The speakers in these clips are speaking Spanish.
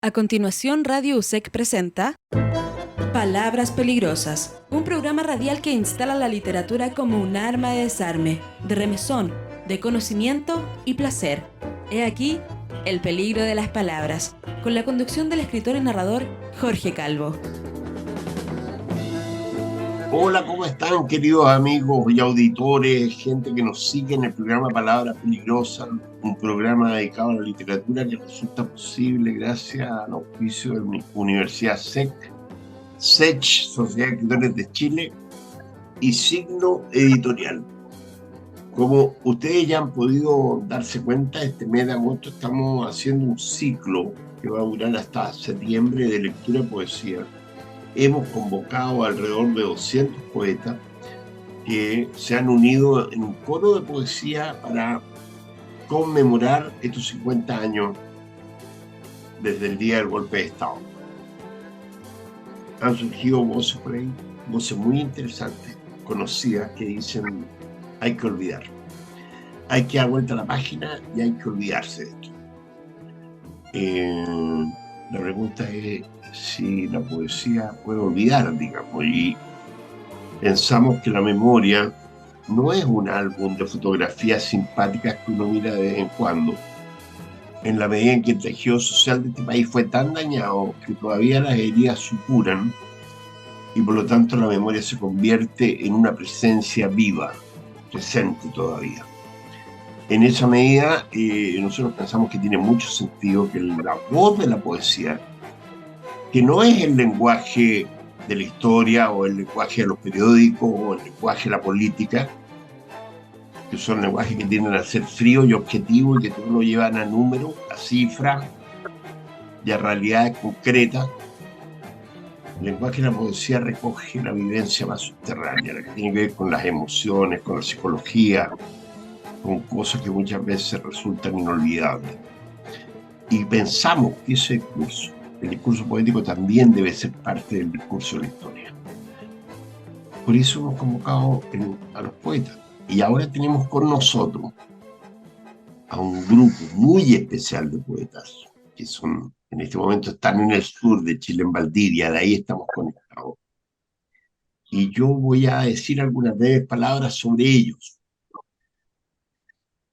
A continuación, Radio USEC presenta Palabras Peligrosas, un programa radial que instala la literatura como un arma de desarme, de remesón, de conocimiento y placer. He aquí el peligro de las palabras, con la conducción del escritor y narrador Jorge Calvo. Hola, ¿cómo están, queridos amigos y auditores, gente que nos sigue en el programa Palabras Peligrosas, un programa dedicado a la literatura que resulta posible gracias al auspicio de la Universidad SEC, Sociedad de Escritores de Chile, y Signo Editorial. Como ustedes ya han podido darse cuenta, este mes de agosto estamos haciendo un ciclo que va a durar hasta septiembre de lectura de poesía. Hemos convocado alrededor de 200 poetas que se han unido en un coro de poesía para conmemorar estos 50 años desde el día del golpe de Estado. Han surgido voces por ahí, voces muy interesantes, conocidas, que dicen: hay que olvidar, hay que dar vuelta a la página y hay que olvidarse de esto. La pregunta es si la poesía puede olvidar, digamos, y pensamos que la memoria no es un álbum de fotografías simpáticas que uno mira de vez en cuando. En la medida en que el tejido social de este país fue tan dañado que todavía las heridas supuran y por lo tanto la memoria se convierte en una presencia viva, presente todavía. En esa medida, nosotros pensamos que tiene mucho sentido que la voz de la poesía, que no es el lenguaje de la historia o el lenguaje de los periódicos o el lenguaje de la política, que son lenguajes que tienden a ser fríos y objetivos y que todo lo llevan a números, a cifras y a realidades concretas. El lenguaje de la poesía recoge la vivencia más subterránea, la que tiene que ver con las emociones, con la psicología, con cosas que muchas veces resultan inolvidables. Y pensamos que ese discurso, el discurso poético, también debe ser parte del discurso de la historia. Por eso hemos convocado a los poetas. Y ahora tenemos con nosotros a un grupo muy especial de poetas, que son, en este momento están en el sur de Chile, en Valdivia, de ahí estamos conectados. Y yo voy a decir algunas breves palabras sobre ellos.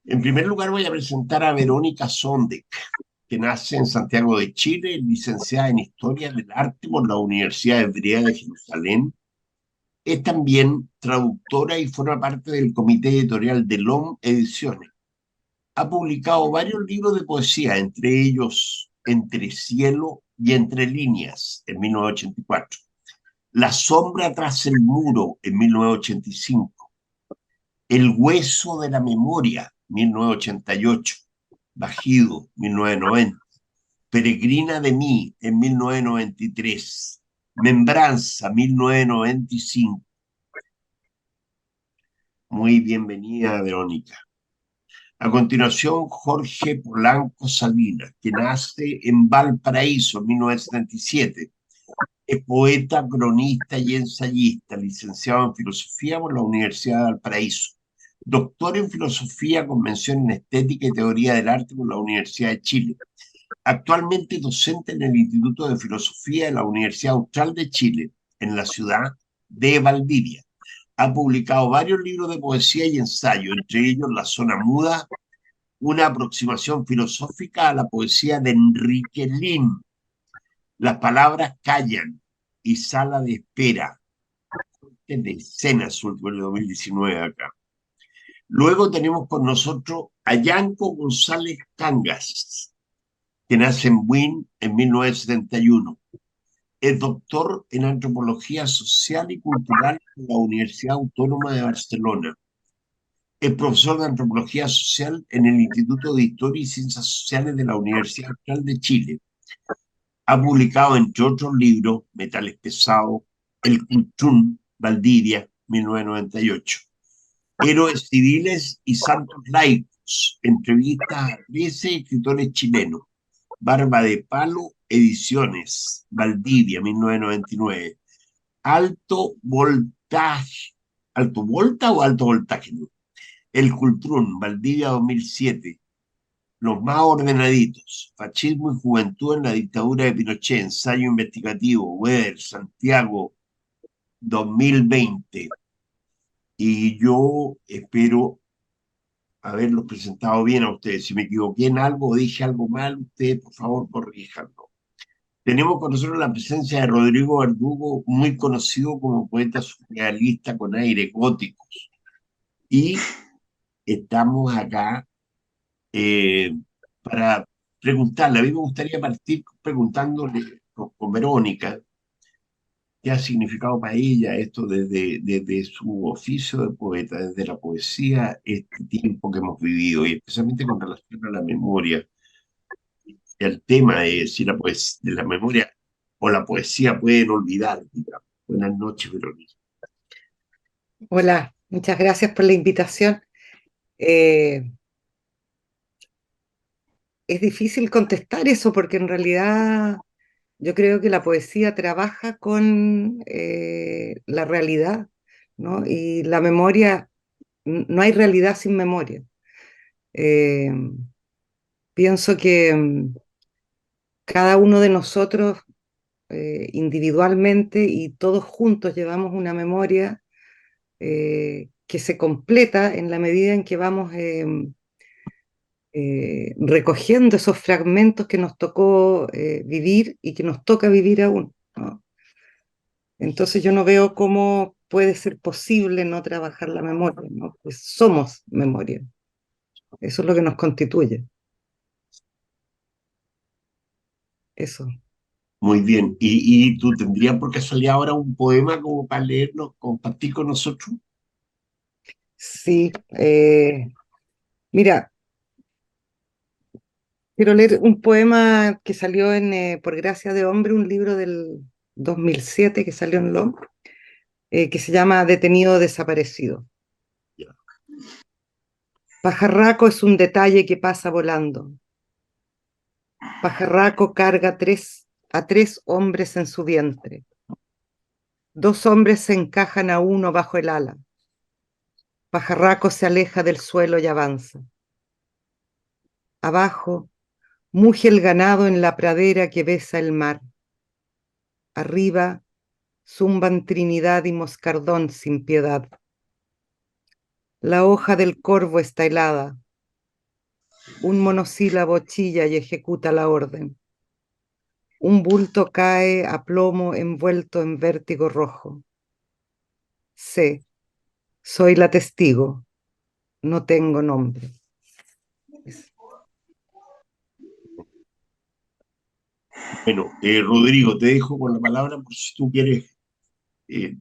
En primer lugar, voy a presentar a Verónica Sondek, que nace en Santiago de Chile, licenciada en Historia del Arte por la Universidad Hebrea de Jerusalén. Es también traductora y forma parte del comité editorial de LOM Ediciones. Ha publicado varios libros de poesía, entre ellos Entre Cielo y Entre Líneas, en 1984. La Sombra tras el Muro, en 1985. El Hueso de la Memoria, 1988. Bajido, 1990. Peregrina de mí, en 1993. Membranza, 1995. Muy bienvenida, Verónica. A continuación, Jorge Polanco Salinas, que nace en Valparaíso en 1977. Es poeta, cronista y ensayista, licenciado en Filosofía por la Universidad de Valparaíso. Doctor en Filosofía con mención en Estética y Teoría del Arte por la Universidad de Chile. Actualmente docente en el Instituto de Filosofía de la Universidad Austral de Chile, en la ciudad de Valdivia. Ha publicado varios libros de poesía y ensayo, entre ellos La Zona Muda, una aproximación filosófica a la poesía de Enrique Lin, Las Palabras Callan y Sala de Espera, de Escena Azul del 2019 acá. Luego tenemos con nosotros a Yanko González Cangas, que nace en Buin en 1971. Es doctor en Antropología Social y Cultural en la Universidad Autónoma de Barcelona. Es profesor de Antropología Social en el Instituto de Historia y Ciencias Sociales de la Universidad Austral de Chile. Ha publicado, entre otros libros, Metales Pesados, El Cultrún, Valdivia, 1998. Héroes Civiles y Santos Laicos, entrevistas a 13 escritores chilenos. Barba de Palo, Ediciones, Valdivia, 1999. Alto Voltaje, ¿Alto Volta o Alto Voltaje? No. El Cultrún, Valdivia, 2007. los más ordenaditos, Fascismo y Juventud en la dictadura de Pinochet, ensayo investigativo, Weber, Santiago, 2020. Y yo espero haberlos presentado bien a ustedes. Si me equivoqué en algo o dije algo mal, ustedes, por favor, corríjanlo. Tenemos con nosotros la presencia de Rodrigo Verdugo, muy conocido como poeta surrealista con aires góticos. Y estamos acá eh, para preguntarle. A mí me gustaría partir preguntándole con Verónica qué ha significado para ella esto desde su oficio de poeta, desde la poesía, este tiempo que hemos vivido, y especialmente con relación a la memoria, y al tema de si de la memoria o la poesía pueden olvidar, digamos. Buenas noches, Verónica. Hola, muchas gracias por la invitación. Eh, es difícil contestar eso porque en realidad yo creo que la poesía trabaja con la realidad, ¿no? Y la memoria, no hay realidad sin memoria. Eh, pienso que cada uno de nosotros individualmente y todos juntos llevamos una memoria que se completa en la medida en que vamos recogiendo esos fragmentos que nos tocó vivir y que nos toca vivir aún, ¿no? Entonces yo no veo cómo puede ser posible no trabajar la memoria, ¿no? Pues somos memoria, eso es lo que nos constituye, eso. Muy bien. ¿Y tú tendrías por casualidad ahora un poema como para leerlo, compartir con nosotros? Sí, mira, quiero leer un poema que salió Por Gracia de Hombre, un libro del 2007 que salió en LOM, que se llama Detenido Desaparecido. Ya. Pajarraco es un detalle que pasa volando. Pajarraco carga a tres hombres en su vientre. Dos hombres se encajan a uno bajo el ala. Pajarraco se aleja del suelo y avanza. Abajo, muge el ganado en la pradera que besa el mar. Arriba, zumban Trinidad y Moscardón sin piedad. La hoja del corvo está helada. Un monosílabo chilla y ejecuta la orden. Un bulto cae a plomo envuelto en vértigo rojo. Sé, soy la testigo, no tengo nombre. Bueno, Rodrigo, te dejo con la palabra por si tú quieres eh,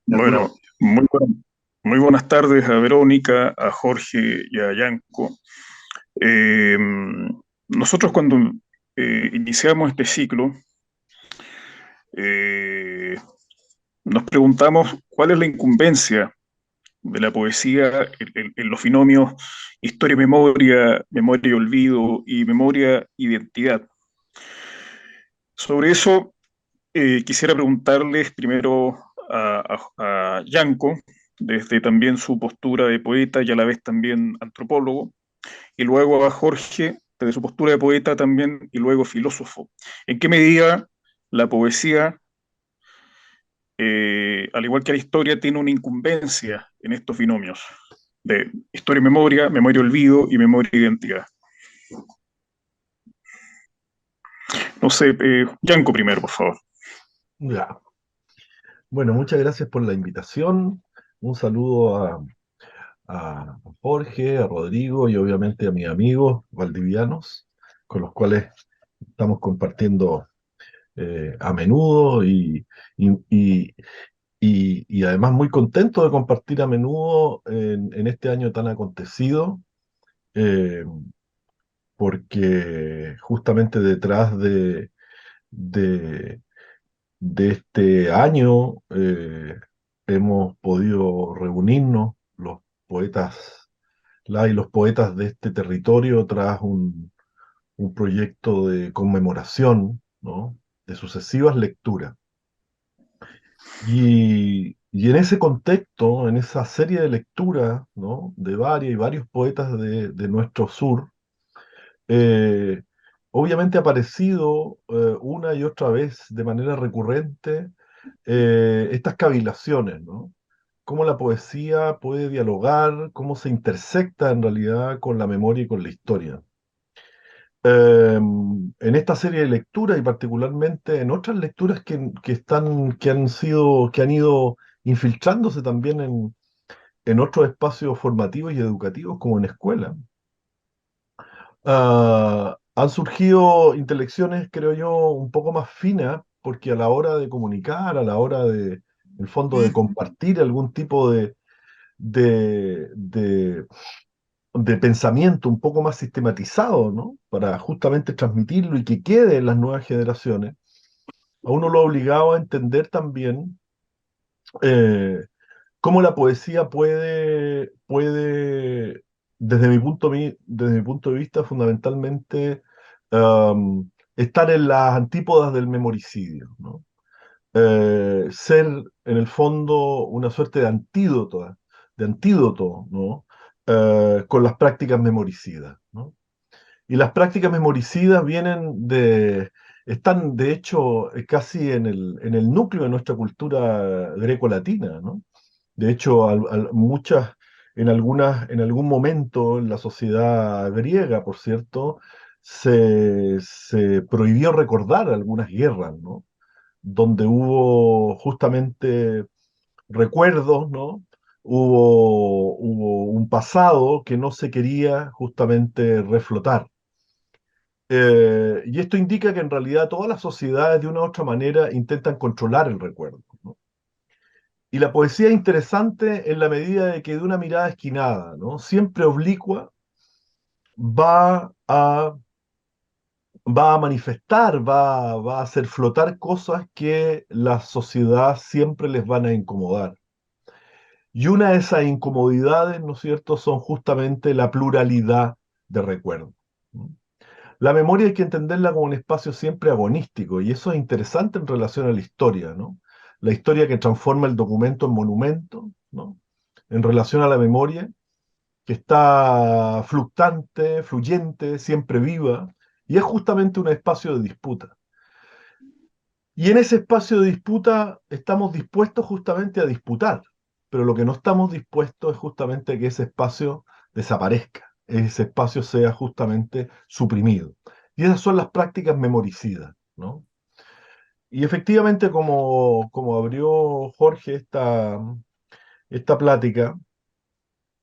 de alguna Bueno, muy buenas tardes a Verónica, a Jorge y a Yanko. Eh, nosotros cuando iniciamos este ciclo, eh, nos preguntamos cuál es la incumbencia de la poesía en los binomios historia-memoria, memoria y olvido y memoria-identidad. Sobre eso, quisiera preguntarles primero a Yanko, desde también su postura de poeta y a la vez también antropólogo, y luego a Jorge, desde su postura de poeta también y luego filósofo. ¿En qué medida la poesía, al igual que la historia, tiene una incumbencia en estos binomios de historia y memoria, memoria y olvido y memoria e identidad? No sé, Yanko primero, por favor. Ya. Bueno, muchas gracias por la invitación. Un saludo a Jorge, a Rodrigo y obviamente a mis amigos valdivianos, con los cuales estamos compartiendo a menudo y, y- y además muy contento de compartir a menudo en este año tan acontecido, eh, porque justamente detrás de de este año hemos podido reunirnos los poetas, y los poetas de este territorio tras un proyecto de conmemoración, ¿no? De sucesivas lecturas. Y en ese contexto, en esa serie de lecturas, ¿no? De varios poetas de nuestro sur, eh, obviamente ha aparecido una y otra vez de manera recurrente estas cavilaciones, ¿no? Cómo la poesía puede dialogar, cómo se intersecta en realidad con la memoria y con la historia. En esta serie de lecturas y particularmente en otras lecturas que han ido infiltrándose también en otros espacios formativos y educativos como en escuela, han surgido intelecciones, creo yo, un poco más finas, porque a la hora de comunicar, a la hora de, en el fondo, de compartir algún tipo de, de, de pensamiento un poco más sistematizado, ¿no? Para justamente transmitirlo y que quede en las nuevas generaciones, a uno lo ha obligado a entender también eh, cómo la poesía puede desde mi punto de vista, fundamentalmente estar en las antípodas del memoricidio, ¿no? Ser, en el fondo, una suerte de antídoto, ¿no? Con las prácticas memoricidas, ¿no? Y las prácticas memoricidas están de hecho casi en el núcleo de nuestra cultura greco-latina, ¿no? De hecho, en algún momento en la sociedad griega, por cierto, se prohibió recordar algunas guerras, ¿no? Donde hubo justamente recuerdos, ¿no? Hubo un pasado que no se quería justamente reflotar. Y esto indica que en realidad todas las sociedades de una u otra manera intentan controlar el recuerdo, ¿no? Y la poesía es interesante en la medida de que de una mirada esquinada, ¿no? Siempre oblicua, va a, va a manifestar, va a hacer flotar cosas que la sociedad siempre les van a incomodar. Y una de esas incomodidades, ¿no es cierto?, son justamente la pluralidad de recuerdos, ¿no? La memoria hay que entenderla como un espacio siempre agonístico, y eso es interesante en relación a la historia, ¿no? La historia que transforma el documento en monumento, ¿no? En relación a la memoria, que está fluctuante, fluyente, siempre viva, y es justamente un espacio de disputa. Y en ese espacio de disputa estamos dispuestos justamente a disputar, pero lo que no estamos dispuestos es justamente a que ese espacio desaparezca, ese espacio sea justamente suprimido. Y esas son las prácticas memoricidas, ¿no? Y efectivamente, como abrió Jorge esta plática,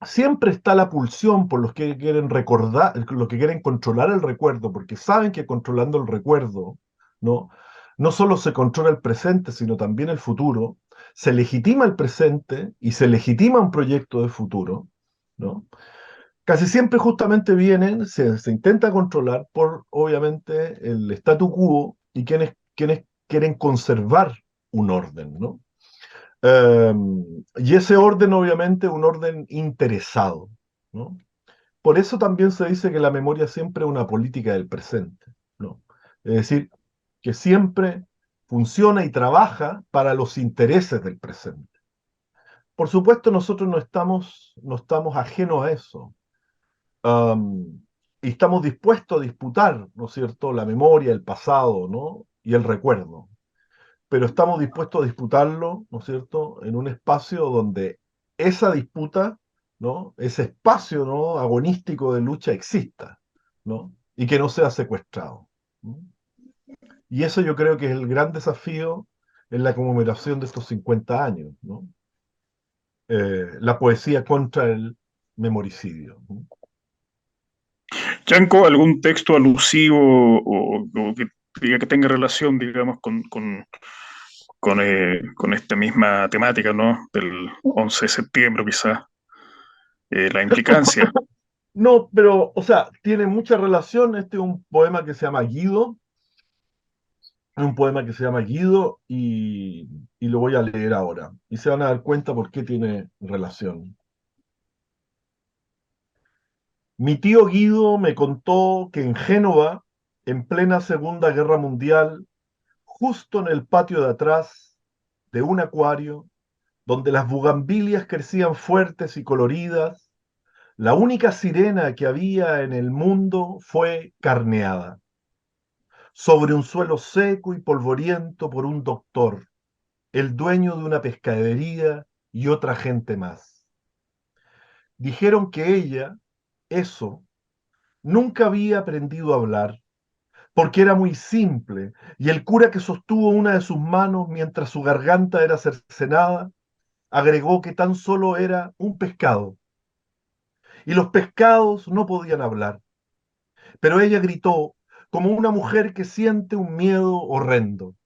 siempre está la pulsión por los que quieren recordar, los que quieren controlar el recuerdo, porque saben que controlando el recuerdo, ¿no? No solo se controla el presente, sino también el futuro, se legitima el presente y se legitima un proyecto de futuro, ¿no? Casi siempre justamente se intenta controlar por, obviamente, el statu quo y quienes quieren conservar un orden, ¿no? Eh, y ese orden, obviamente, un orden interesado, ¿no? Por eso también se dice que la memoria siempre es una política del presente, ¿no? Es decir, que siempre funciona y trabaja para los intereses del presente. Por supuesto, nosotros no estamos ajenos a eso. Y estamos dispuestos a disputar, ¿no es cierto?, la memoria, el pasado, ¿no? Y el recuerdo. Pero estamos dispuestos a disputarlo, ¿no es cierto?, en un espacio donde esa disputa, ¿no?, ese espacio, ¿no?, agonístico de lucha exista, ¿no? Y que no sea secuestrado, ¿no? Y eso yo creo que es el gran desafío en la conmemoración de estos 50 años, ¿no? La poesía contra el memoricidio, ¿no? Yanko, ¿algún texto alusivo o que diga que tenga relación, digamos, con esta misma temática, ¿no? Del 11 de septiembre, quizás, la implicancia. No, pero, o sea, tiene mucha relación. Este es un poema que se llama Guido, un poema que se llama Guido y lo voy a leer ahora. Y se van a dar cuenta por qué tiene relación. Mi tío Guido me contó que en Génova, en plena Segunda Guerra Mundial, justo en el patio de atrás de un acuario, donde las bugambilias crecían fuertes y coloridas, La única sirena que había en el mundo fue carneada, sobre un suelo seco y polvoriento por un doctor, el dueño de una pescadería y otra gente más. Dijeron que ella, eso, nunca había aprendido a hablar, porque era muy simple, y el cura que sostuvo una de sus manos mientras su garganta era cercenada, agregó que tan solo era un pescado, y los pescados no podían hablar. Pero ella gritó como una mujer que siente un miedo horrendo.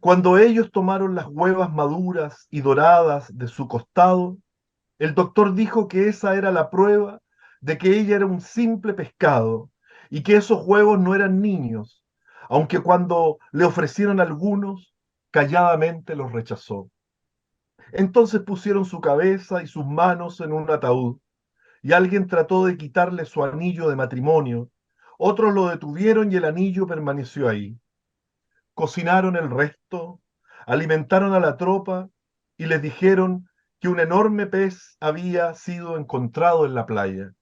Cuando ellos tomaron las huevas maduras y doradas de su costado, el doctor dijo que esa era la prueba de que ella era un simple pescado y que esos huevos no eran niños, aunque cuando le ofrecieron algunos, calladamente los rechazó. Entonces pusieron su cabeza y sus manos en un ataúd y alguien trató de quitarle su anillo de matrimonio. Otros lo detuvieron y el anillo permaneció ahí. Cocinaron el resto, alimentaron a la tropa y les dijeron que un enorme pez había sido encontrado en la playa.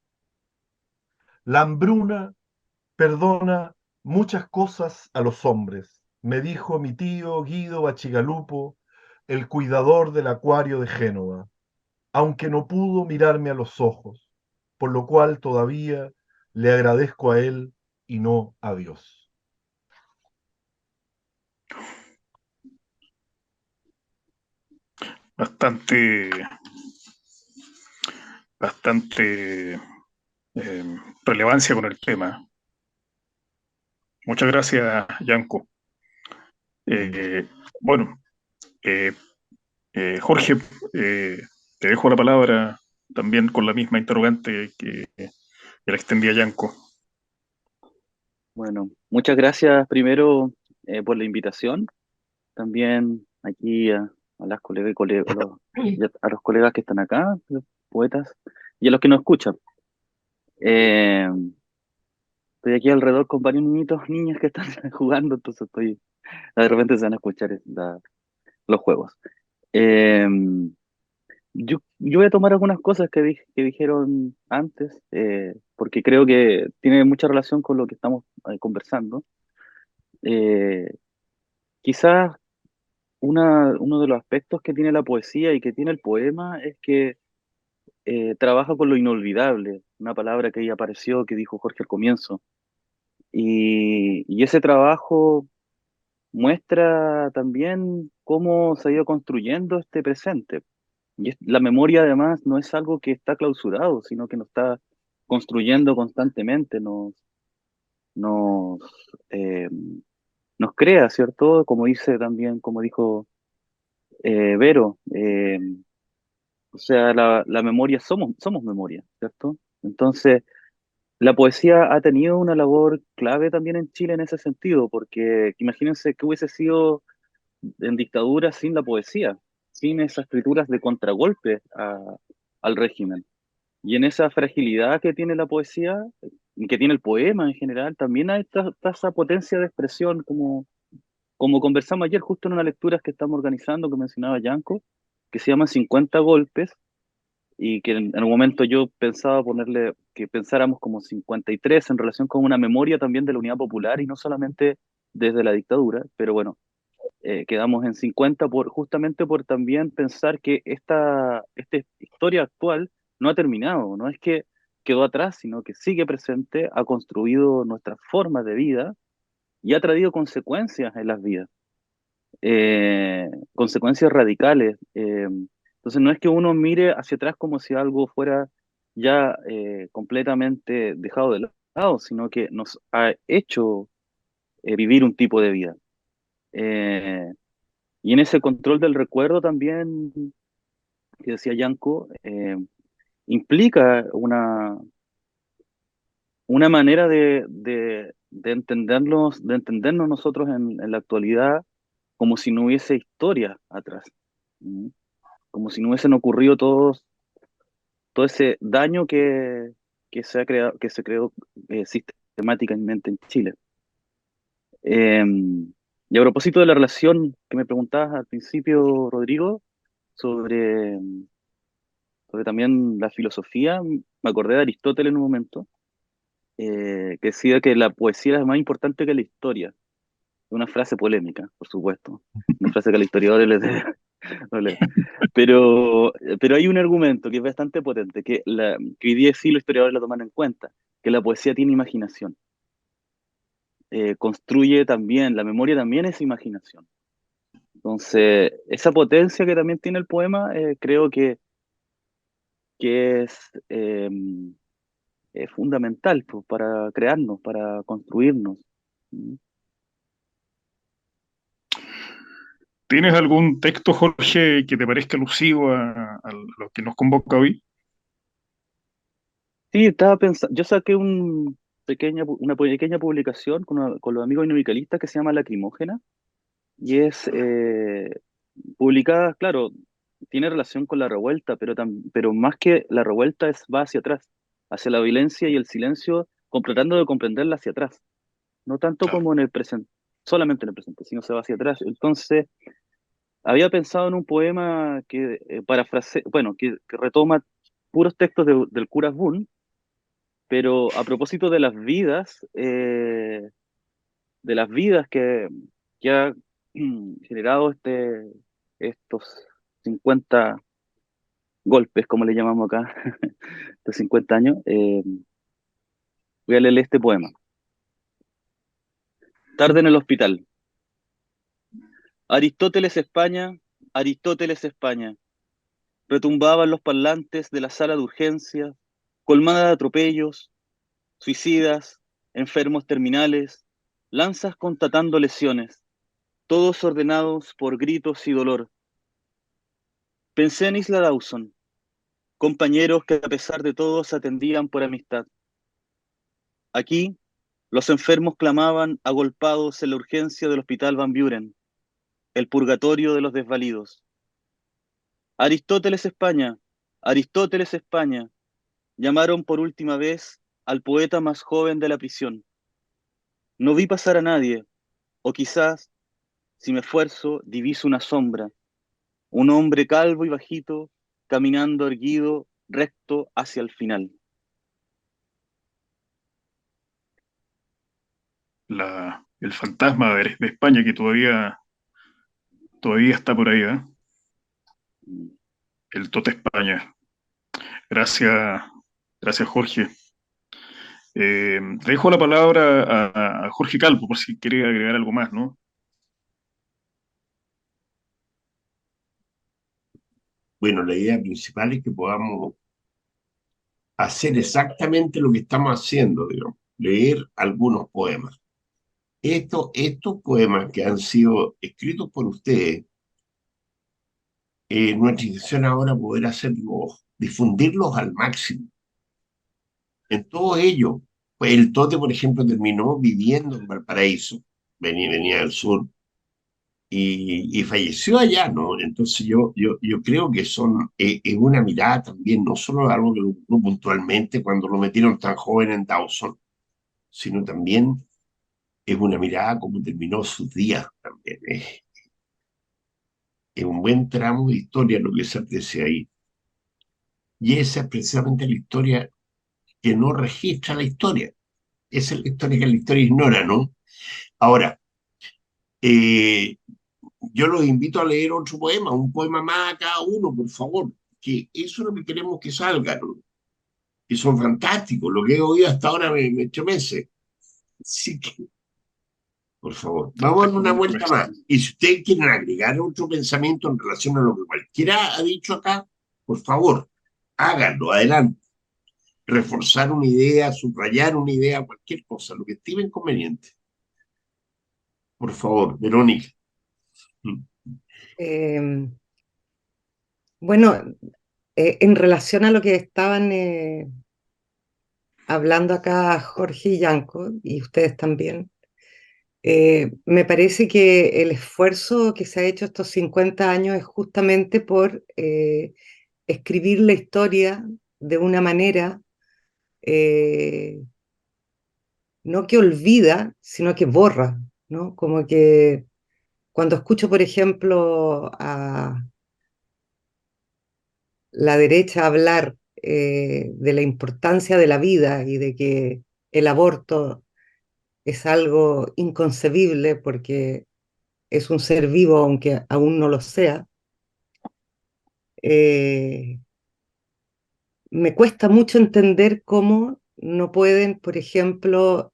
La hambruna perdona muchas cosas a los hombres, me dijo mi tío Guido Bacigalupo, el cuidador del acuario de Génova, aunque no pudo mirarme a los ojos, por lo cual todavía le agradezco a él y no a Dios. Bastante, bastante relevancia con el tema. Muchas gracias, Yanko. Eh, bueno, eh, Jorge, te dejo la palabra también con la misma interrogante que la extendía Yanko. Bueno, muchas gracias primero por la invitación. También aquí a las colegas, a los colegas que están acá, los poetas, y a los que nos escuchan. Eh, Estoy aquí alrededor con varios niñitos, niñas que están jugando, entonces de repente se van a escuchar los juegos. Eh, yo voy a tomar algunas cosas que dijeron antes, porque creo que tiene mucha relación con lo que estamos conversando. Eh, Quizás uno de los aspectos que tiene la poesía y que tiene el poema es que trabaja con lo inolvidable, una palabra que ahí apareció, que dijo Jorge al comienzo. Y ese trabajo muestra también cómo se ha ido construyendo este presente. La memoria además no es algo que está clausurado, sino que nos está construyendo constantemente, nos, eh, nos crea, ¿cierto? Como dice también, como dijo Vero, o sea, la memoria, somos memoria, ¿cierto? Entonces, la poesía ha tenido una labor clave también en Chile en ese sentido, porque imagínense que hubiese sido en dictadura sin la poesía, sin esas escrituras de contragolpe al régimen. Y en esa fragilidad que tiene la poesía, y que tiene el poema en general, también hay esa potencia de expresión, como conversamos ayer justo en una lectura que estamos organizando, que mencionaba Yanko, que se llama 50 golpes, y que en un momento yo pensaba ponerle, que pensáramos como 53 en relación con una memoria también de la unidad popular y no solamente desde la dictadura, pero bueno, quedamos en 50 justamente por también pensar que esta historia actual no ha terminado, no es que quedó atrás, sino que sigue presente, ha construido nuestras formas de vida y ha traído consecuencias en las vidas, consecuencias radicales. Entonces no es que uno mire hacia atrás como si algo fuera ya completamente dejado de lado, sino que nos ha hecho vivir un tipo de vida. Eh, y en ese control del recuerdo también, que decía Yanko, implica una manera de entendernos nosotros en la actualidad como si no hubiese historia atrás. ¿Mm? Como si no hubiesen ocurrido todo ese daño que se creó sistemáticamente en Chile. Y a propósito de la relación que me preguntabas al principio, Rodrigo, sobre, sobre también la filosofía, me acordé de Aristóteles en un momento, que decía que la poesía es más importante que la historia. Una frase polémica, por supuesto. Una frase que a los historiadores les debe doler. Pero hay un argumento que es bastante potente, que hoy día sí los historiadores lo toman en cuenta, que la poesía tiene imaginación. Construye también, la memoria también es imaginación. Entonces, esa potencia que también tiene el poema, creo que es fundamental pues, para crearnos, para construirnos. ¿Tienes algún texto, Jorge, que te parezca alusivo a lo que nos convoca hoy? Sí, estaba pensando, yo saqué una pequeña publicación con los amigos neovicalistas que se llama Lacrimógena, y es publicada, claro, tiene relación con la revuelta, pero más que la revuelta va hacia atrás, hacia la violencia y el silencio, tratando de comprenderla hacia atrás, no tanto Claro. como en el presente, solamente en el presente, sino se va hacia atrás. Entonces, había pensado en un poema bueno, que retoma puros textos del cura Boone, pero a propósito de las vidas que ha generado estos 50 golpes, como le llamamos acá, estos 50 años, voy a leerle este poema. Tarde en el hospital. Aristóteles, España, Aristóteles, España. Retumbaban los parlantes de la sala de urgencias, colmada de atropellos, suicidas, enfermos terminales, lanzas constatando lesiones, todos ordenados por gritos y dolor. Pensé en Isla Dawson, compañeros que a pesar de todo se atendían por amistad. Aquí, los enfermos clamaban agolpados en la urgencia del Hospital Van Buren, el purgatorio de los desvalidos. Aristóteles, España, Aristóteles, España, llamaron por última vez al poeta más joven de la prisión. No vi pasar a nadie, o quizás, si me esfuerzo, diviso una sombra, un hombre calvo y bajito, caminando erguido, recto hacia el final. El fantasma de España que todavía está por ahí, ¿eh? El Tota España. Gracias, gracias, Jorge. Dejo la palabra a Jorge Calvo por si quiere agregar algo más, ¿no? Bueno, la idea principal es que podamos hacer exactamente lo que estamos haciendo, digamos, leer algunos poemas. Estos poemas que han sido escritos por ustedes, nuestra intención ahora es poder hacerlos, difundirlos al máximo. En todo ello, pues el Tote, por ejemplo, terminó viviendo en Valparaíso, venía del sur, y falleció allá, ¿no? Entonces yo creo que es una mirada también, no solo algo que lo ocurrió puntualmente cuando lo metieron tan joven en Dawson, sino también es una mirada como terminó sus días también. Es un buen tramo de historia lo que se aprecia ahí. Y esa es precisamente la historia que no registra la historia. Esa es la historia que la historia ignora, ¿no? Ahora, eh, yo los invito a leer otro poema, un poema más a cada uno, por favor, que eso es lo que queremos que salga, ¿no? Que son fantásticos, lo que he oído hasta ahora me estremece. Así que, por favor, vamos a dar una vuelta más. Y si ustedes quieren agregar otro pensamiento en relación a lo que cualquiera ha dicho acá, por favor, háganlo, adelante. Reforzar una idea, subrayar una idea, cualquier cosa, lo que estime conveniente. Por favor, Verónica. Bueno, en relación a lo que estaban hablando acá Jorge y Yanko, y ustedes también, me parece que el esfuerzo que se ha hecho estos 50 años es justamente por escribir la historia de una manera no que olvida, sino que borra, ¿no? Como que cuando escucho, por ejemplo, la derecha hablar de la importancia de la vida y de que el aborto es algo inconcebible porque es un ser vivo aunque aún no lo sea, eh, me cuesta mucho entender cómo no pueden, por ejemplo,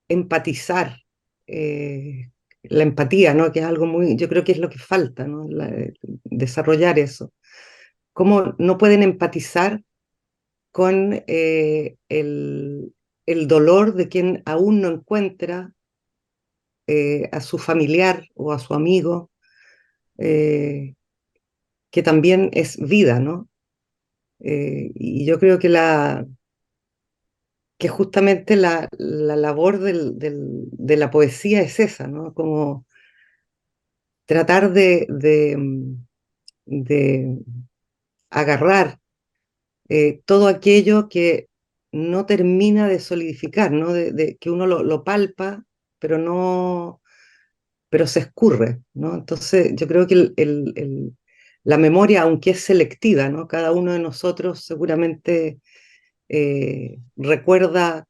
empatizar, la empatía, ¿no? Que es algo muy, yo creo que es lo que falta, ¿no? Desarrollar eso. Cómo no pueden empatizar con el dolor de quien aún no encuentra a su familiar o a su amigo, eh, que también es vida, ¿no? Y yo creo que que justamente la labor de la poesía es esa, ¿no? Como tratar de agarrar todo aquello que no termina de solidificar, ¿no? Que uno lo palpa, pero no, pero se escurre, ¿no? Entonces yo creo que la memoria, aunque es selectiva, ¿no? Cada uno de nosotros seguramente recuerda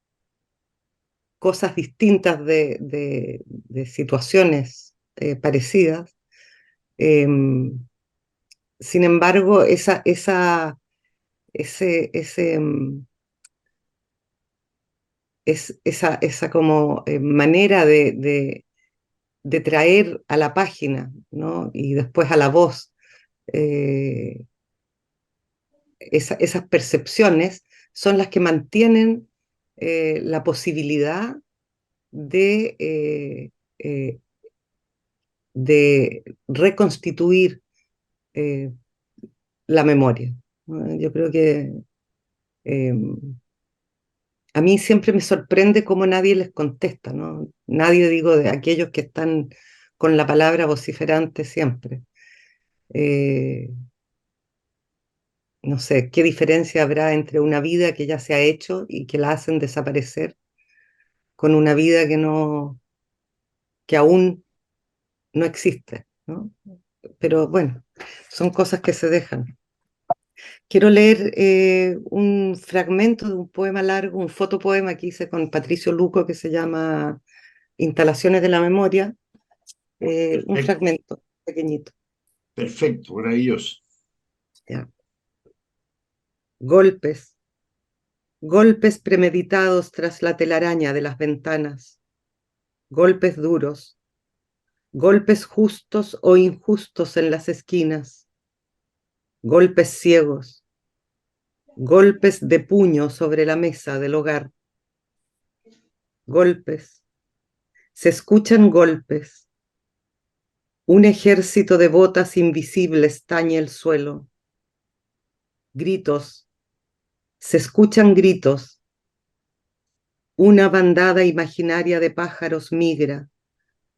cosas distintas de situaciones parecidas. Sin embargo, ese, esa como manera de traer a la página, ¿no? Y después a la voz eh, esas percepciones son las que mantienen la posibilidad de, eh, de reconstituir eh, la memoria, ¿no? Yo creo que eh, a mí siempre me sorprende cómo nadie les contesta, ¿no? Nadie, digo, de aquellos que están con la palabra vociferante siempre. Eh, no sé, ¿qué diferencia habrá entre una vida que ya se ha hecho y que la hacen desaparecer con una vida que aún no existe, ¿no? Pero bueno, son cosas que se dejan. Quiero leer un fragmento de un poema largo, un fotopoema que hice con Patricio Luco que se llama Instalaciones de la Memoria, un Perfecto, fragmento pequeñito. perfecto, maravilloso. Ya. Golpes, golpes premeditados tras la telaraña de las ventanas, golpes duros, golpes justos o injustos en las esquinas, golpes ciegos, golpes de puño sobre la mesa del hogar, golpes, se escuchan golpes, un ejército de botas invisibles tañe el suelo, gritos, se escuchan gritos, una bandada imaginaria de pájaros migra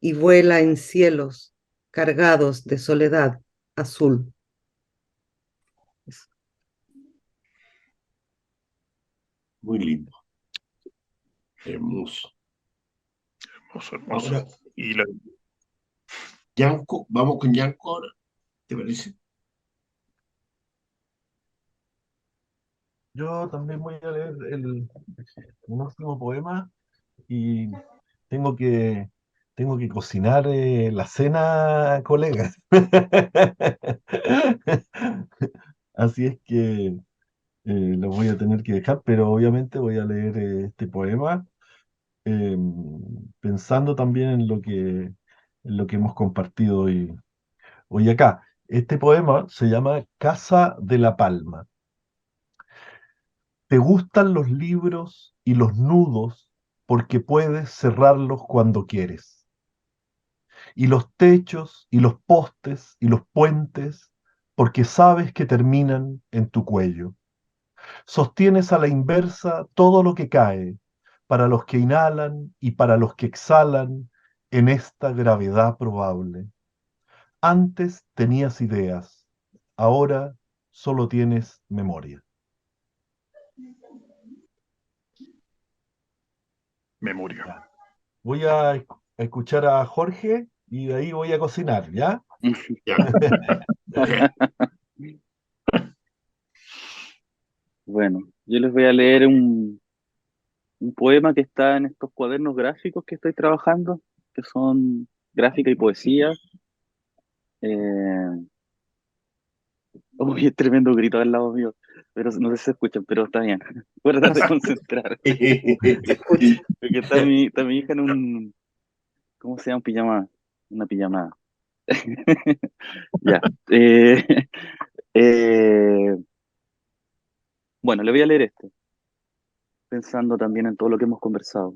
y vuela en cielos cargados de soledad azul. Muy lindo, hermoso. Hermoso, hermoso. Ahora, Y la, Yanko, vamos con Yanko ahora, ¿te parece? Yo también voy a leer un último poema y tengo que, tengo que cocinar la cena, colegas. Así es que lo voy a tener que dejar, pero obviamente voy a leer este poema eh, pensando también en lo que hemos compartido hoy acá. Este poema se llama Casa de la Palma. Te gustan los libros y los nudos porque puedes cerrarlos cuando quieres. Y los techos y los postes y los puentes porque sabes que terminan en tu cuello. Sostienes a la inversa todo lo que cae, para los que inhalan y para los que exhalan en esta gravedad probable. Antes tenías ideas, ahora solo tienes memoria. memoria. Ya. Voy a escuchar a Jorge y de ahí voy a cocinar, ¿ya? Ya. Bueno, yo les voy a leer un poema que está en estos cuadernos gráficos que estoy trabajando, que son gráfica y poesía. Eh, Uy, es tremendo grito al lado mío, pero no sé si se escuchan, pero está bien. Voy a tratar de concentrar. Se escucha. Porque está mi hija en un, ¿cómo se llama? Un pijama, una pijamada. Ya. Eh, bueno, le voy a leer este, pensando también en todo lo que hemos conversado.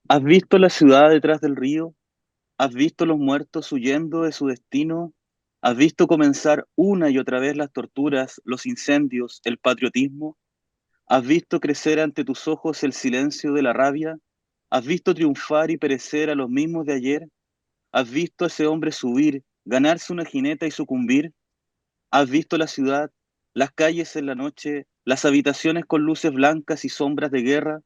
¿Has visto la ciudad detrás del río? ¿Has visto los muertos huyendo de su destino? ¿Has visto comenzar una y otra vez las torturas, los incendios, el patriotismo? ¿Has visto crecer ante tus ojos el silencio de la rabia? ¿Has visto triunfar y perecer a los mismos de ayer? ¿Has visto a ese hombre subir, ganarse una jineta y sucumbir? ¿Has visto la ciudad, las calles en la noche, las habitaciones con luces blancas y sombras de guerra?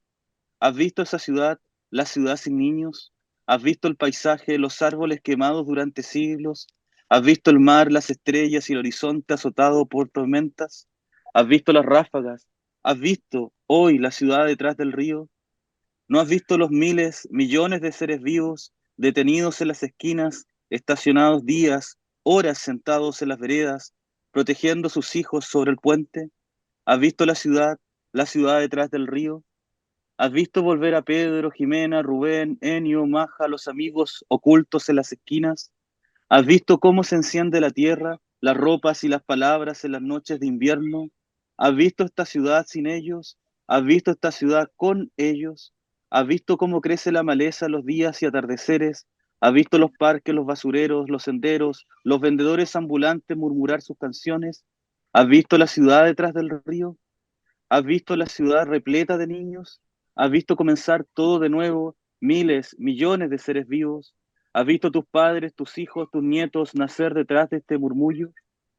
¿Has visto esa ciudad, la ciudad sin niños? ¿Has visto el paisaje, los árboles quemados durante siglos? ¿Has visto el mar, las estrellas y el horizonte azotado por tormentas? ¿Has visto las ráfagas? ¿Has visto hoy la ciudad detrás del río? ¿No has visto los miles, millones de seres vivos detenidos en las esquinas, estacionados días, horas sentados en las veredas, protegiendo a sus hijos sobre el puente? ¿Has visto la ciudad detrás del río? ¿Has visto volver a Pedro, Jimena, Rubén, Enio, Maja, los amigos ocultos en las esquinas? ¿Has visto cómo se enciende la tierra, las ropas y las palabras en las noches de invierno? ¿Has visto esta ciudad sin ellos? ¿Has visto esta ciudad con ellos? ¿Has visto cómo crece la maleza los días y atardeceres? ¿Has visto los parques, los basureros, los senderos, los vendedores ambulantes murmurar sus canciones? ¿Has visto la ciudad detrás del río? ¿Has visto la ciudad repleta de niños? ¿Has visto comenzar todo de nuevo, miles, millones de seres vivos? ¿Has visto tus padres, tus hijos, tus nietos nacer detrás de este murmullo?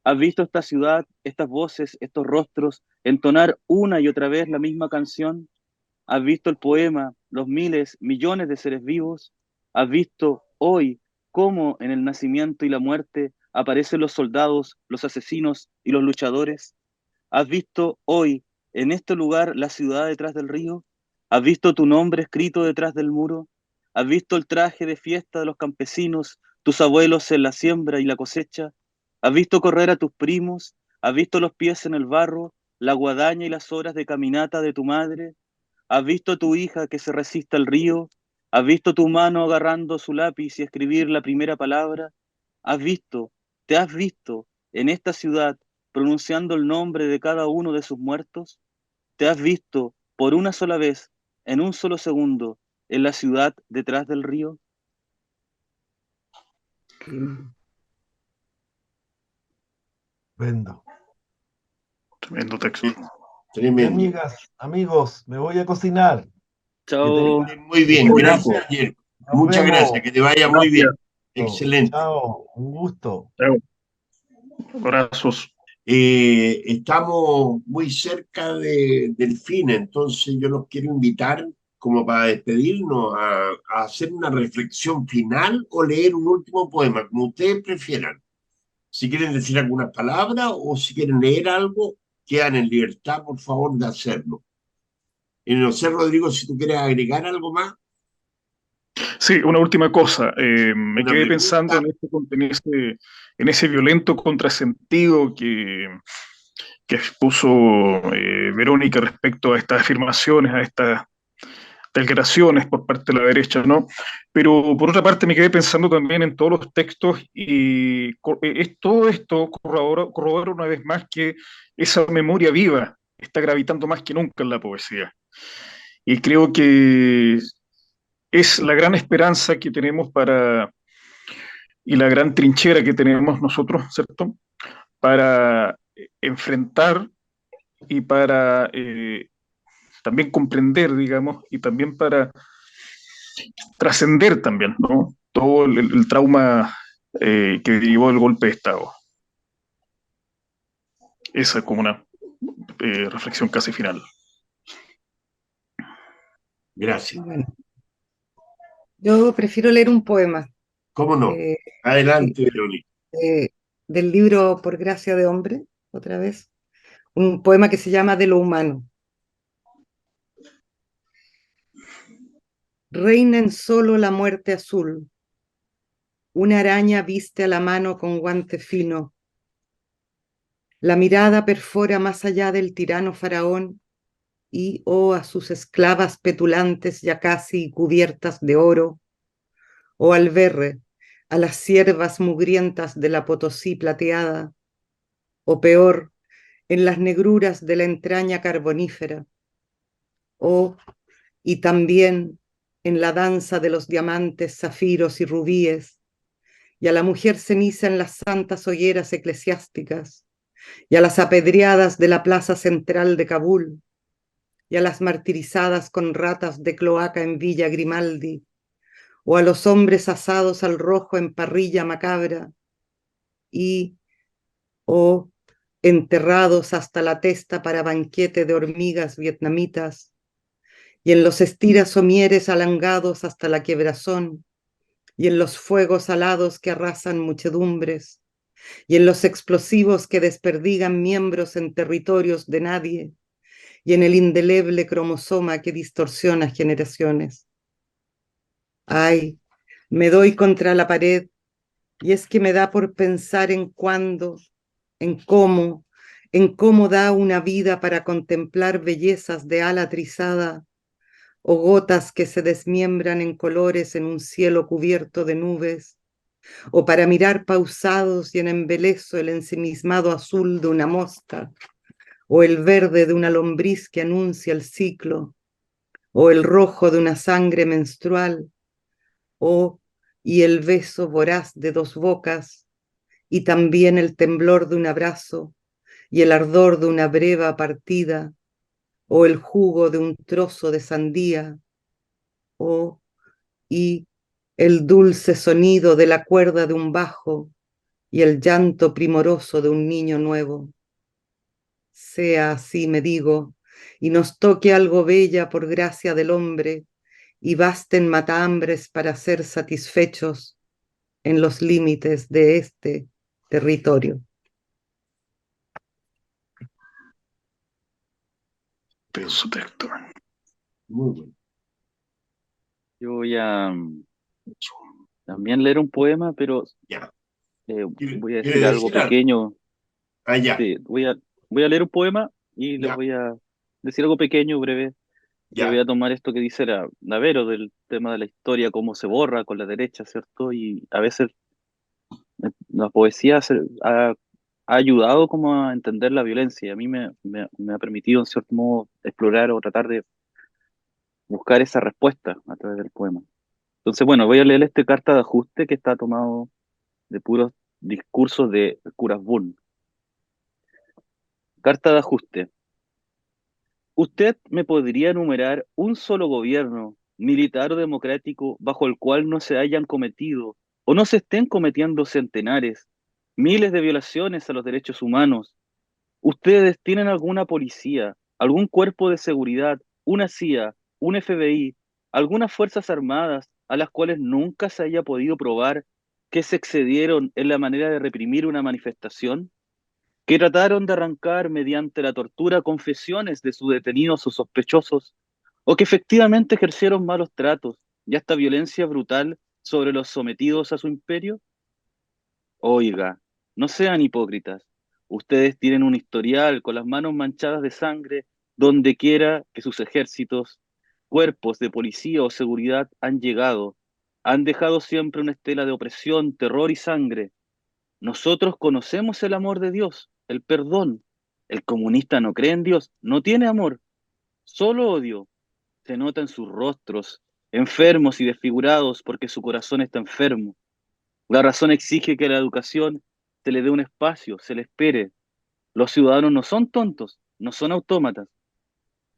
¿Has visto esta ciudad, estas voces, estos rostros entonar una y otra vez la misma canción? ¿Has visto el poema, los miles, millones de seres vivos? ¿Has visto hoy cómo en el nacimiento y la muerte aparecen los soldados, los asesinos y los luchadores? ¿Has visto hoy, en este lugar, la ciudad detrás del río? ¿Has visto tu nombre escrito detrás del muro? ¿Has visto el traje de fiesta de los campesinos, tus abuelos en la siembra y la cosecha? ¿Has visto correr a tus primos? ¿Has visto los pies en el barro, la guadaña y las horas de caminata de tu madre? ¿Has visto a tu hija que se resiste al río? ¿Has visto tu mano agarrando su lápiz y escribir la primera palabra? ¿Has visto, te has visto en esta ciudad pronunciando el nombre de cada uno de sus muertos? ¿Te has visto por una sola vez, en un solo segundo, en la ciudad detrás del río? Vendo. Tremendo texto. Y Tremendo. amigas, amigos, me voy a cocinar. Chao. Muy bien, Muy gracias, rico. Jerko. Nos Muchas vemos. gracias, que te vaya muy Gracias. bien. Excelente. Chao, un gusto. Chao. Abrazos. Estamos muy cerca del fin, entonces yo los quiero invitar como para despedirnos a hacer una reflexión final o leer un último poema, como ustedes prefieran. Si quieren decir algunas palabras o si quieren leer algo, quedan en libertad, por favor, de hacerlo. Y no sé, Rodrigo, si tú quieres agregar algo más, Sí, una última cosa. Me una quedé pensando pregunta. en ese violento contrasentido que expuso Verónica respecto a estas afirmaciones, a estas declaraciones por parte de la derecha, ¿no? Pero por otra parte me quedé pensando también en todos los textos y todo esto corrobora una vez más que esa memoria viva está gravitando más que nunca en la poesía. Y creo que es la gran esperanza que tenemos y la gran trinchera que tenemos nosotros, ¿cierto? Para enfrentar y para también comprender, digamos, y también para trascender también, ¿no? Todo el trauma que derivó del golpe de Estado. Esa es como una reflexión casi final. Gracias. Bueno, yo prefiero leer un poema ¿Cómo no? eh, sí, Adelante, Verónica. del libro Por gracia de hombre, otra vez. un poema que se llama De lo humano. Reina en solo la muerte azul. Una araña viste a la mano con guante fino. La mirada perfora más allá del tirano faraón y, oh, a sus esclavas petulantes ya casi cubiertas de oro, o al berre, a las siervas mugrientas de la Potosí plateada, o peor, en las negruras de la entraña carbonífera, o, y también en la danza de los diamantes, zafiros y rubíes, y a la mujer ceniza en las santas hogueras eclesiásticas, y a las apedreadas de la plaza central de Kabul, y a las martirizadas con ratas de cloaca en Villa Grimaldi, o a los hombres asados al rojo en parrilla macabra, y, o enterrados hasta la testa para banquete de hormigas vietnamitas, y en los estiras somieres alangados hasta la quebrazón, y en los fuegos alados que arrasan muchedumbres, y en los explosivos que desperdigan miembros en territorios de nadie, y en el indeleble cromosoma que distorsiona generaciones. Ay, me doy contra la pared, y es que me da por pensar en cuándo, en cómo da una vida para contemplar bellezas de ala trizada, o gotas que se desmiembran en colores en un cielo cubierto de nubes, o para mirar pausados y en embeleso el ensimismado azul de una mosca, o el verde de una lombriz que anuncia el ciclo, o el rojo de una sangre menstrual, o y el beso voraz de dos bocas, y también el temblor de un abrazo, y el ardor de una breva partida, o el jugo de un trozo de sandía, o y el dulce sonido de la cuerda de un bajo, y el llanto primoroso de un niño nuevo. Sea así, me digo, y nos toque algo bella por gracia del hombre, y basten matahambres para ser satisfechos en los límites de este territorio. En su texto. Muy bueno. Yo voy a también leer un poema, pero Ya. voy a ¿Quiere decir algo decir algo? pequeño. Ah, ya, Sí, voy a leer un poema y les ya, voy a decir algo pequeño, breve, que voy ya. a tomar esto que dice la Vero del tema de la historia, cómo se borra con la derecha, ¿cierto? Y a veces la poesía ha ayudado como a entender la violencia y a mí me ha permitido en cierto modo explorar o tratar de buscar esa respuesta a través del poema. Entonces, bueno, voy a leer esta carta de ajuste que está tomado de puros discursos de Curas Bull. Carta de ajuste. ¿Usted me podría enumerar un solo gobierno, militar o democrático, bajo el cual no se hayan cometido o no se estén cometiendo centenares, miles de violaciones a los derechos humanos? ¿Ustedes tienen alguna policía, algún cuerpo de seguridad, una CIA, un FBI, algunas fuerzas armadas a las cuales nunca se haya podido probar que se excedieron en la manera de reprimir una manifestación? ¿Que trataron de arrancar mediante la tortura confesiones de sus detenidos o sospechosos? ¿O que efectivamente ejercieron malos tratos y hasta violencia brutal sobre los sometidos a su imperio? Oiga, no sean hipócritas. Ustedes tienen un historial con las manos manchadas de sangre donde quiera que sus ejércitos, cuerpos de policía o seguridad han llegado. Han dejado siempre una estela de opresión, terror y sangre. Nosotros conocemos el amor de Dios, el perdón. El comunista no cree en Dios, no tiene amor, solo odio. Se nota en sus rostros, enfermos y desfigurados porque su corazón está enfermo. La razón exige que a la educación se le dé un espacio, se le espere. Los ciudadanos no son tontos, no son autómatas.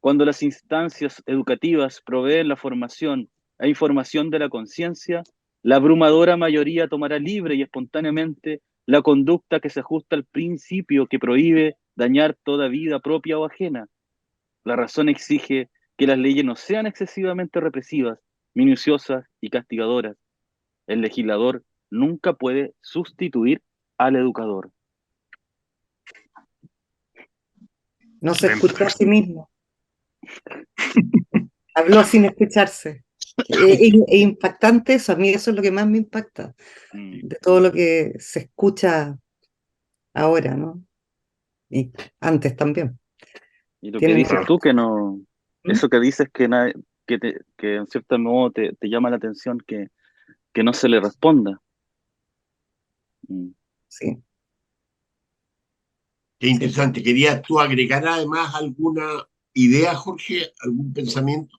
Cuando las instancias educativas proveen la formación e información de la conciencia, la abrumadora mayoría tomará libre y espontáneamente la conducta que se ajusta al principio que prohíbe dañar toda vida propia o ajena. La razón exige que las leyes no sean excesivamente represivas, minuciosas y castigadoras. El legislador nunca puede sustituir al educador. No se Excelente. escuchó a sí mismo. Habló sin escucharse. Es impactante eso, a mí eso es lo que más me impacta de todo lo que se escucha ahora, ¿no? Y antes también. Y lo que Tienen dices razón. tú, que no, ¿Mm? eso que dices que en cierto modo te llama la atención que no se le responda. Mm. Sí, Qué sí. interesante. ¿Querías tú agregar además alguna idea, Jorge? ¿Algún pensamiento?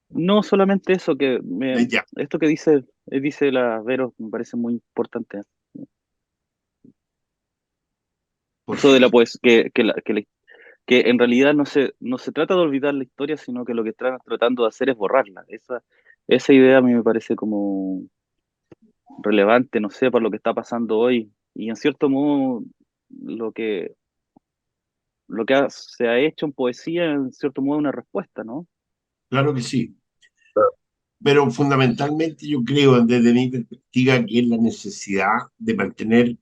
No solamente eso, Ya. esto que dice la Vero me parece muy importante. Eso de la Perfecto. pues que en realidad no se trata de olvidar la historia, sino que lo que están tratando de hacer es borrarla. Esa idea a mí me parece como relevante, no sé, por lo que está pasando hoy. Y en cierto modo, lo que, se ha hecho en poesía, en cierto modo, una respuesta, ¿no? Claro que sí. Pero fundamentalmente yo creo, desde mi perspectiva, que es la necesidad de mantener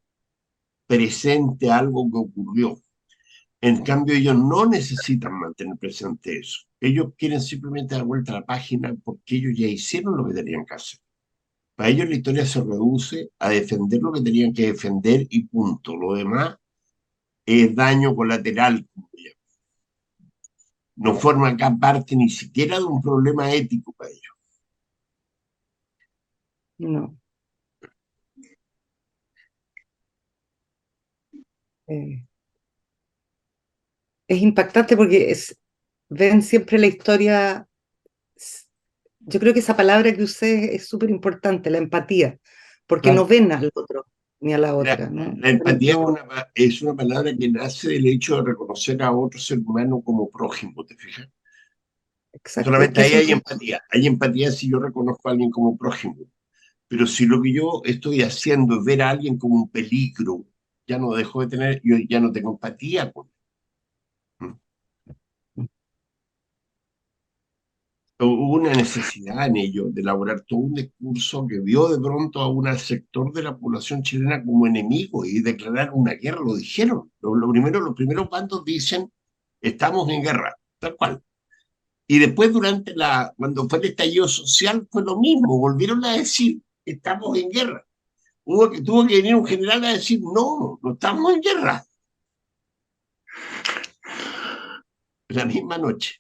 presente algo que ocurrió. En cambio, ellos no necesitan mantener presente eso. Ellos quieren simplemente dar vuelta a la página porque ellos ya hicieron lo que tenían que hacer. Para ellos la historia se reduce a defender lo que tenían que defender y punto. Lo demás es daño colateral, como le llaman. No forma acá parte ni siquiera de un problema ético para ellos. No. Eh, es impactante porque ven siempre la historia. Yo creo que esa palabra que usé es súper importante, la empatía, porque no Claro. ven al otro ni a la Mira, otra, ¿no? la empatía No, es una palabra que nace del hecho de reconocer a otro ser humano como prójimo, ¿te fijas? exacto, es Solamente que ahí eso hay empatía. Hay empatía si yo reconozco a alguien como prójimo. Pero si lo que yo estoy haciendo es ver a alguien como un peligro, ya no dejo de tener, yo ya no tengo empatía con él. Hubo una necesidad en ello de elaborar todo un discurso que vio de pronto a un sector de la población chilena como enemigo y declarar una guerra, lo dijeron. Los primeros bandos dicen, estamos en guerra, tal cual. Y después cuando fue el estallido social fue lo mismo, volvieron a decir, estamos en guerra. Tuvo que venir un general a decir, no, no estamos en guerra, la misma noche.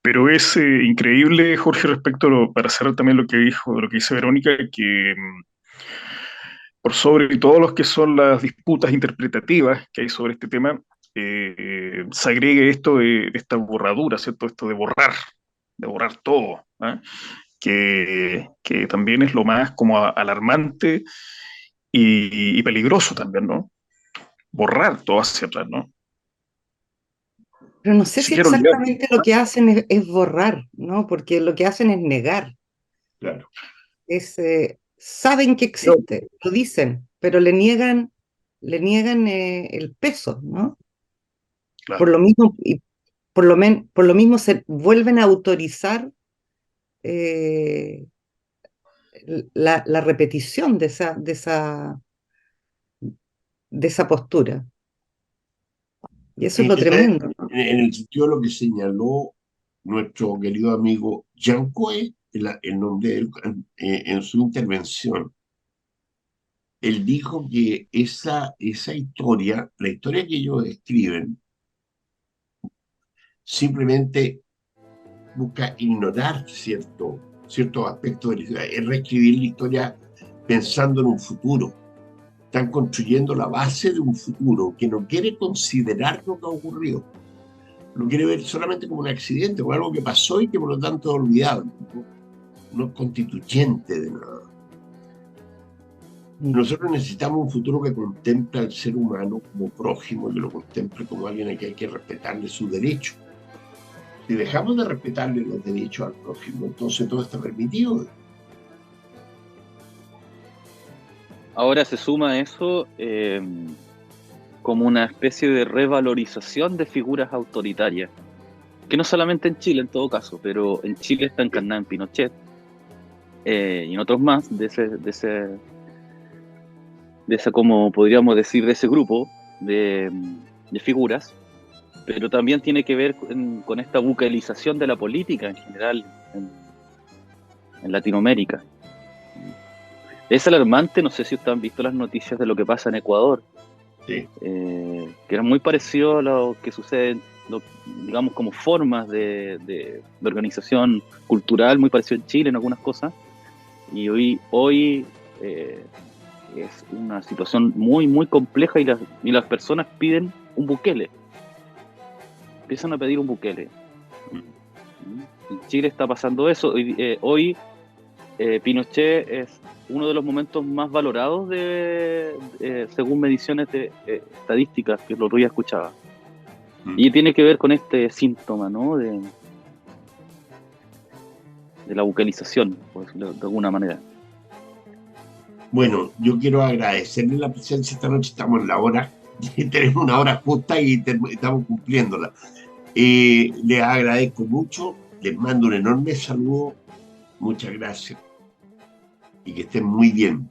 Pero es increíble, Jorge, para cerrar también lo que dice Verónica, que por sobre todo los que son las disputas interpretativas que hay sobre este tema, se agregue esto de esta borradura, ¿cierto? Esto de borrar todo, ¿ah? Que también es lo más como alarmante y peligroso también, ¿no? Borrar todo hacia atrás, ¿no? pero no Ni sé si siquiera olvidar. exactamente lo que hacen es borrar, ¿no? Porque lo que hacen es negar, Claro. saben que existe, lo dicen, pero le niegan el peso, ¿no? Por Claro. lo mismo, y por lo mismo se vuelven a autorizar eh, la repetición de esa postura. Y eso es lo Interesante tremendo. en el sentido de lo que señaló nuestro querido amigo Jean Coe, el nombre de él, en su intervención. Él dijo que esa historia, la historia que ellos escriben, simplemente busca ignorar ciertos aspectos de la historia, es reescribir la historia pensando en un futuro. Están construyendo la base de un futuro que no quiere considerar lo que ha ocurrido. Lo quiere ver solamente como un accidente, como algo que pasó y que por lo tanto es olvidado. No es constituyente de nada. Nosotros necesitamos un futuro que contemple al ser humano como prójimo, que lo contemple como alguien a quien hay que respetarle sus derechos. Si dejamos de respetarle los derechos al prójimo, entonces todo está permitido. Ahora se suma a eso como una especie de revalorización de figuras autoritarias, que no solamente en Chile en todo caso, pero en Chile está encarnada en Pinochet y en otros más de esa, como podríamos decir, de ese grupo de figuras, pero también tiene que ver con esta bucalización de la política en general en Latinoamérica. Es alarmante, no sé si ustedes han visto las noticias de lo que pasa en Ecuador, Sí. que era muy parecido a lo que sucede, digamos, como formas de organización cultural, muy parecido en Chile en algunas cosas, y hoy es una situación muy, muy compleja, y las personas piden un Bukele, empiezan a pedir un Bukele. En Chile está pasando eso. Hoy Pinochet es uno de los momentos más valorados según mediciones estadísticas que el otro día escuchaba. Y tiene que ver con este síntoma, ¿no? de la bucalización, pues, de alguna manera. Bueno, yo quiero agradecerle la presencia esta noche. Estamos en la hora, tenemos una hora justa y estamos cumpliéndola. Les agradezco mucho, les mando un enorme saludo, muchas gracias y que estén muy bien.